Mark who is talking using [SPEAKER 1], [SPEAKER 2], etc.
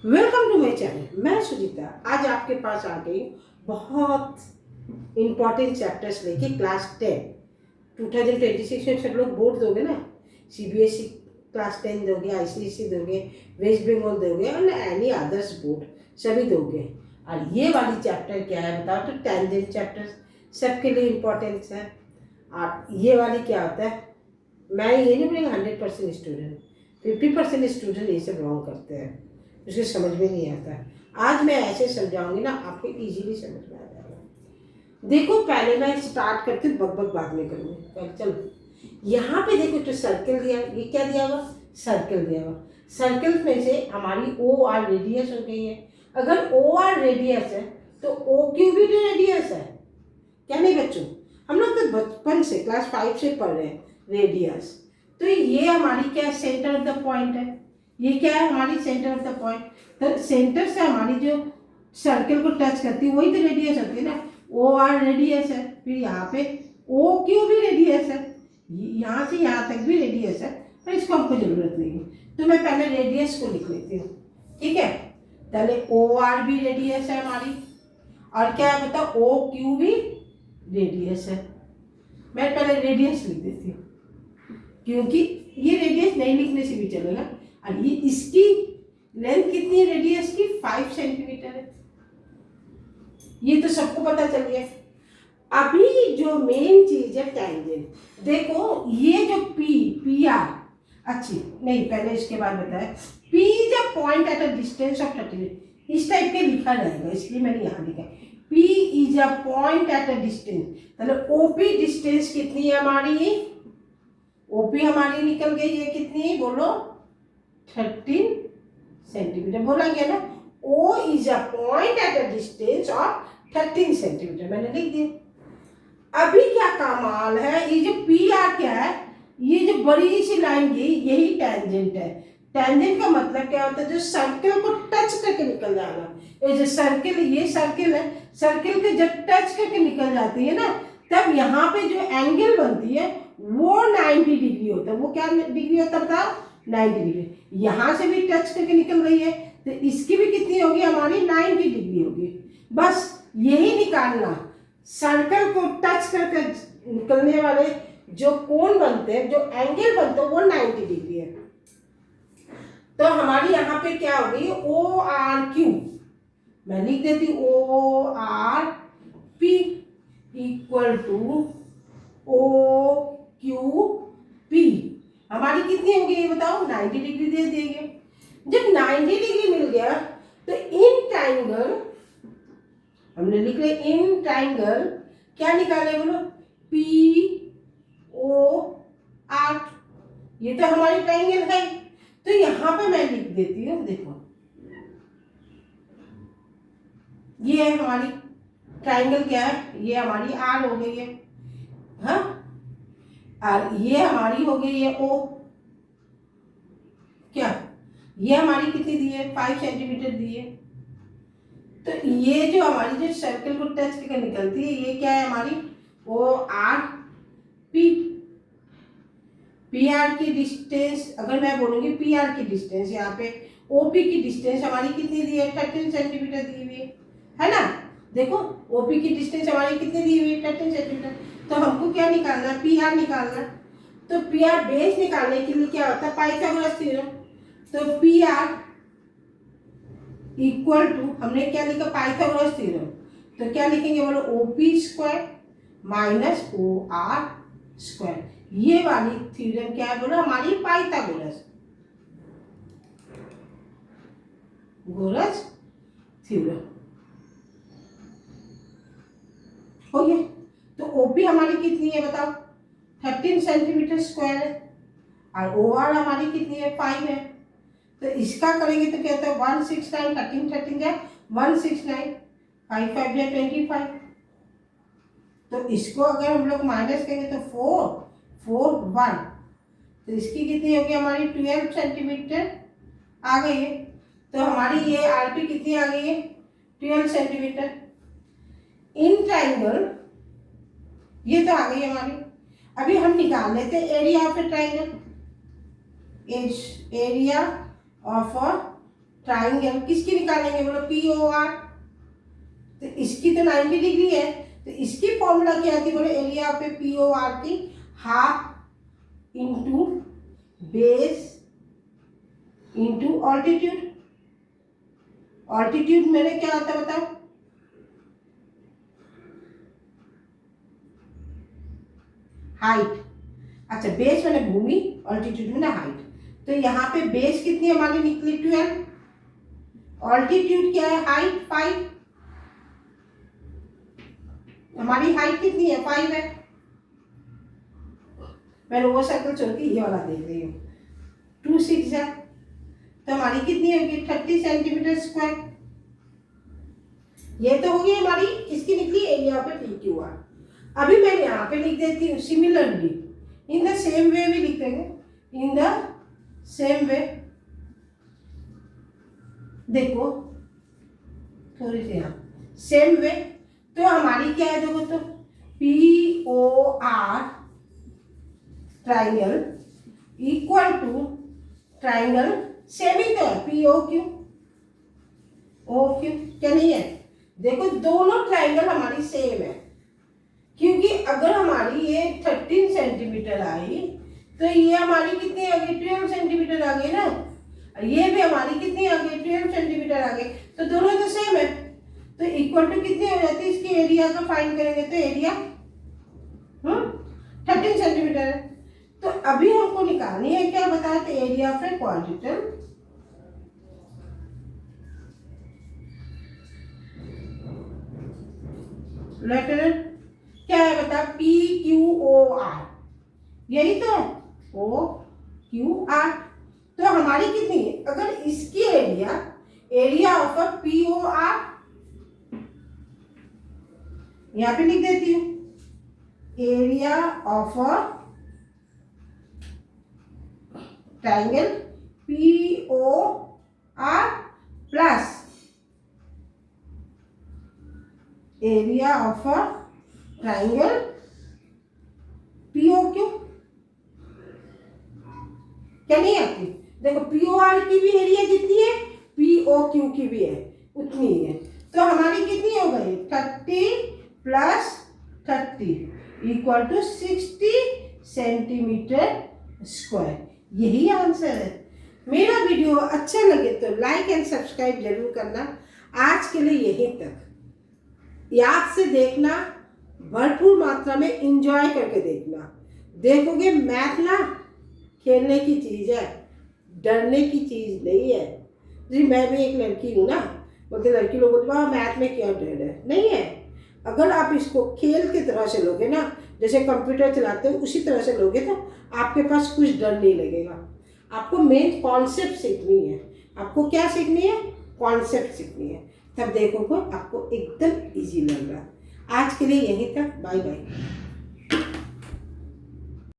[SPEAKER 1] Welcome to my channel. मैं सुजीता आज आपके पास आ गई बहुत इम्पोर्टेंट चैप्टर्स लेके क्लास 10 2026 में सब लोग बोर्ड दोगे ना। सीबीएसई क्लास 10 दोगे, आईसीएसई दोगे, वेस्ट बंगाल दोगे और एनी अदर्स बोर्ड सभी दोगे। और ये वाली चैप्टर क्या है बताओ तो टेंजेंट चैप्टर सबके लिए इम्पोर्टेंट है। और ये वाली क्या होता है, मैं ये नहीं बोलेंगे 100% स्टूडेंट, 50% स्टूडेंट ये सब रॉन्ग करते हैं, उसे समझ में नहीं आता। आज मैं ऐसे समझाऊंगी ना आपको इजीली समझ में आ जाएगा। देखो पहले मैं स्टार्ट करती हूँ, बक बाद में करूँगी। पहले चलो यहाँ पे देखो तो सर्कल दिया, ये क्या दिया हुआ, सर्कल दिया हुआ। सर्कल में से हमारी ओ आर रेडियस हो गई है। अगर ओ आर रेडियस है तो ओ क्यू भी रेडियस है, क्या नहीं बच्चों? हम लोग तो बचपन से क्लास 5 से पढ़ रहे हैं रेडियस। तो ये हमारी क्या सेंटर ऑफ द पॉइंट है, ये क्या है हमारी सेंटर ऑफ द पॉइंट। तो सेंटर से हमारी जो सर्कल को टच करती है वही तो रेडियस होती है ना। ओ आर रेडियस है, फिर यहाँ पे ओ क्यू भी रेडियस है, यहाँ से यहाँ तक भी रेडियस है, पर इसको हमको जरूरत नहीं है। तो मैं पहले रेडियस को लिख लेती हूँ, ठीक है। पहले ओ आर भी रेडियस है हमारी, और क्या है बताओ, ओ क्यू भी रेडियस है। मैं पहले रेडियस लिख देती हूँ क्योंकि ये रेडियस नहीं लिखने से भी चलेगा। और ये इसकी लेंथ कितनी है रेडियस की, 5 सेंटीमीटर है। ये तो सबको पता चल गया। अभी जो मेन चीज है टेंजेंट, देखो ये जो पी आर, अच्छी नहीं पहले इसके बाद बताया, P is a point at a distance of 30, इस टाइप के लिखा जाएगा इसलिए मैंने यहाँ लिखा P is a point at a distance. मतलब ओपी डिस्टेंस कितनी है हमारी, ओपी हमारी निकल गई है कितनी बोलो, 13 सेंटीमीटर। बोला गया ना O is a point at a distance of 13 centimetre, मैंने लिख दिया। अभी क्या कमाल है, ये जो पी आर क्या है, ये जो बड़ी सी लाइन गई यही टेंजेंट है। टेंजेंट का मतलब क्या होता है, जो सर्कल को टच करके निकल जाना। ये जो सर्कल, ये सर्कल है, सर्कल के जब टच करके निकल जाती है ना, तब यहाँ पे जो एंगल बनती है वो 90 डिग्री होता है। वो क्या डिग्री होता है बताओ, 90 डिग्री। यहाँ से भी टच करके निकल रही है तो इसकी भी कितनी होगी हमारी, 90 डिग्री होगी। बस यही निकालना, सर्कल को टच करके निकलने वाले जो कोण बनते हैं, जो एंगल बनते हैं वो 90 डिग्री है। तो हमारी यहाँ पे क्या होगी, ओ आर क्यू, मैं लिख देती O R P equal to O Q P. हमारी कितनी होगी ये बताओ, 90 डिग्री दे देंगे। जब 90 डिग्री मिल गया तो इन ट्राइंगल हमने लिख रहे, इन ट्राइंगल क्या निकाले बोलो, पी ओ आर, ये तो हमारी ट्राइंगल है। तो यहां पे मैं लिख देती हूँ, देखो ये है हमारी ट्राइंगल, क्या है ये हमारी आर हो गई है, हाँ, और ये हमारी हो गई है ओ, क्या ये हमारी कितनी दी है, 5 सेंटीमीटर दी है। तो ये जो हमारी जो सर्कल को टच करके निकलती है ये क्या है हमारी, O R P. P R की डिस्टेंस अगर मैं बोलूंगी, पी आर की डिस्टेंस यहाँ पे ओपी की डिस्टेंस हमारी कितनी दी है, 13 सेंटीमीटर दी हुई है ना। देखो ओपी की डिस्टेंस हमारी कितनी दी हुई है, 13 सेंटीमीटर। तो हमको क्या निकालना है, पी आर निकालना। तो पी आर बेस निकालने के लिए क्या होता है, पाइथागोरस थ्योरम। तो पी आर इक्वल टू, हमने क्या लिखा, पाइथागोरस थ्योरम। तो क्या लिखेंगे बोलो, OP square minus O R square. ये वाली थ्योरम क्या है बोलो, हमारी पाइथागोरस गोरस थ्योरम हो गया। तो ओपी हमारी कितनी है बताओ, 13 सेंटीमीटर स्क्वायर है, और ओ आर हमारी कितनी है, 5 है। तो इसका करेंगे तो क्या होता है, 169, 13 13 जाए 169, 5 5 जाए 25। तो इसको अगर हम लोग माइनस करेंगे तो 4 4 1, तो इसकी कितनी होगी हमारी, 12 सेंटीमीटर आ गई है। तो हमारी ये आरपी कितनी आ गई है, 12 सेंटीमीटर। इन ट्राइंगल ये तो आ गई हमारी। अभी हम निकाल लेते हैं area of A triangle, area of a triangle किसकी निकालेंगे, बोलो POR। तो इसकी तो 90 डिग्री है, तो इसकी फॉर्मूला क्या थी, बोले एरिया पे POR की half into base into altitude. Altitude मैंने क्या होता है बताओ, हाइट। अच्छा बेस मैंने भूमि, ऑल्टीट्यूड मैंने हाइट। तो यहाँ पे बेस कितनी हमारी निकली 12, ऑल्टीट्यूड क्या है हाइट 5, हमारी हाइट कितनी है 5 है। मैं लोअर सर्कल छोड़ के ये वाला देख रही हूँ, 2 6 है, तो हमारी कितनी होगी 30 सेंटीमीटर स्क्वायर। ये तो होगी हमारी किसकी निकली, एरिया पे PQR। अभी मैं यहाँ पे लिख देती हूँ similarly, in the same way भी लिख देंगे, इन द सेम वे। देखो थोड़ी सी यहाँ सेम वे, तो हमारी क्या है देखो, तो POR triangle equal to triangle same ही तो है POQ, OQ क्या नहीं है। देखो दोनों ट्राइंगल हमारी सेम है, क्योंकि अगर हमारी ये 13 सेंटीमीटर आई तो ये हमारी कितनी आ गई 12 सेंटीमीटर आ गई ना, ये भी हमारी कितनी आ गई 12 सेंटीमीटर आ गई, तो दोनों तो सेम है। तो इक्वल टू कितनी हो जाती है, इसकी एरिया का फाइंड करेंगे तो एरिया 13 सेंटीमीटर है। तो अभी हमको निकालनी है क्या बताया, तो area of a quadrant letter क्या है बता, PQOR, यही तो है OQR। तो हमारी कितनी है, अगर इसकी एरिया ऑफ अ POR यहां पे लिख देती हूँ, area of a triangle POR plus area of a triangle POQ। क्या नहीं आती, देखो POR की भी एरिया जितनी है POQ की भी है उतनी ही है, तो हमारी कितनी हो गई 30 plus 30 equal to 60 centimetre square. यही आंसर है। मेरा वीडियो अच्छा लगे तो लाइक एंड सब्सक्राइब जरूर करना। आज के लिए यहीं तक, याद से देखना, भरपूर मात्रा में एंजॉय करके देखना। देखोगे मैथ ना खेलने की चीज़ है, डरने की चीज़ नहीं है। जी मैं भी एक लड़की हूँ ना, बोलते लड़की लोग बोलते मैथ में क्या डर है, नहीं है। अगर आप इसको खेल की तरह से लोगे ना, जैसे कंप्यूटर चलाते हो उसी तरह से लोगे तो आपके पास कुछ डर नहीं लगेगा। आपको मेन कॉन्सेप्ट सीखनी है। आपको क्या सीखनी है, कॉन्सेप्ट सीखनी है, तब देखोगे आपको एकदम इजी लग रहा है। आज के लिए यहीं तक, बाय बाय।